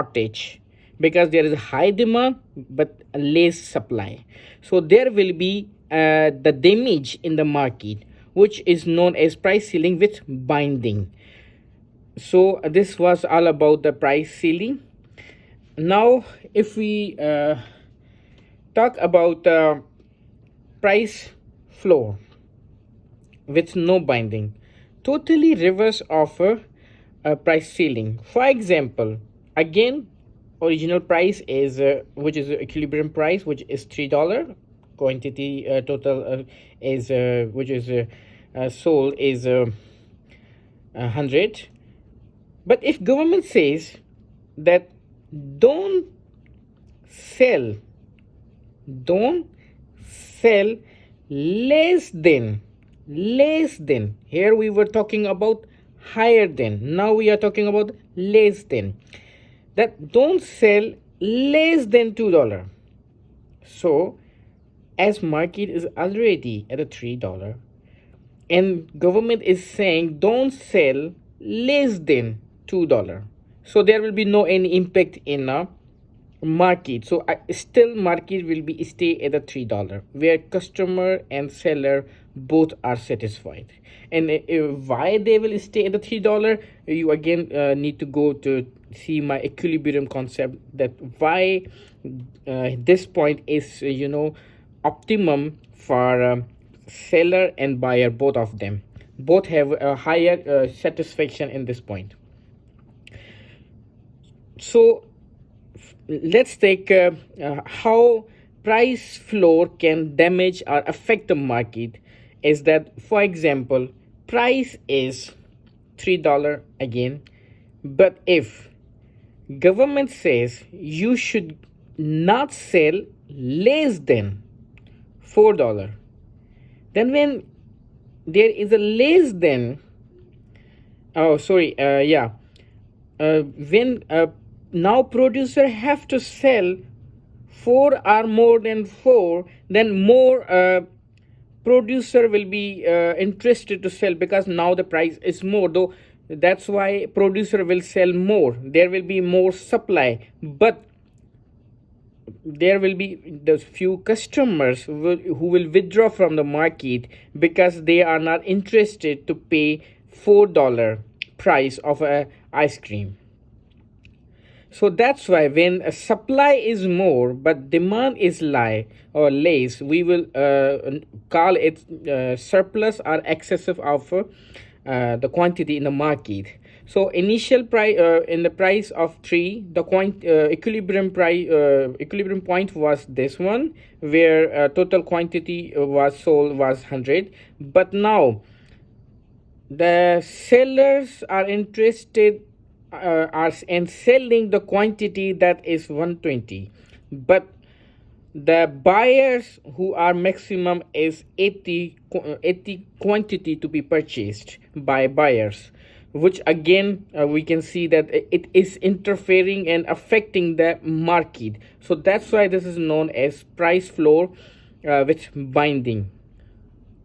shortage, because there is high demand but less supply. So there will be the damage in the market, which is known as price ceiling with binding. So this was all about the price ceiling. Now if we talk about price floor with no binding, totally reverse of a price ceiling. For example, again, original price is which is the equilibrium price, which is $3. Quantity total is which is sold is 100. But if government says that don't sell don't sell less than, here we were talking about higher than, now we are talking about less than, that don't sell less than $2. So as market is already at a $3 and government is saying don't sell less than $2, so there will be no any impact in a market. So still market will be stay at a $3, where customer and seller both are satisfied. And why they will stay at the $3, you again need to go to see my equilibrium concept, that why this point is optimum for seller and buyer. Both of them, both have a higher satisfaction in this point. So let's take how price floor can damage or affect the market. Is that, for example, price is $3 again, but if government says you should not sell less than $4, then when there is a less than, when now producer have to sell 4 or more than 4, then more producer will be interested to sell, because now the price is more, though that's why producer will sell more, there will be more supply, but there will be the few customers who will withdraw from the market because they are not interested to pay $4 price of a ice cream. So that's why when a supply is more but demand is less, we will call it surplus or excessive of the quantity in the market. So initial price in the price of 3, the equilibrium point was this one, where total quantity was sold was 100. But now the sellers are interested are and selling the quantity that is 120, but the buyers who are maximum is 80 quantity to be purchased by buyers, which again we can see that it is interfering and affecting the market. So that's why this is known as price floor with binding.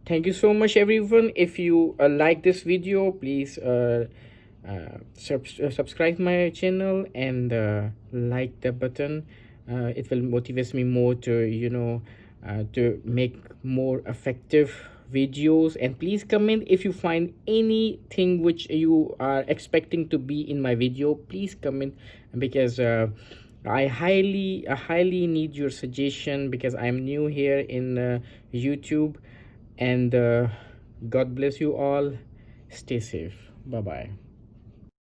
Thank you so much everyone. If you like this video, please subscribe my channel and like the button. It will motivate me more to to make more effective videos. And please comment if you find anything which you are expecting to be in my video. Please comment, because I highly need your suggestion, because I'm new here in YouTube. And God bless you all. Stay safe. Bye bye.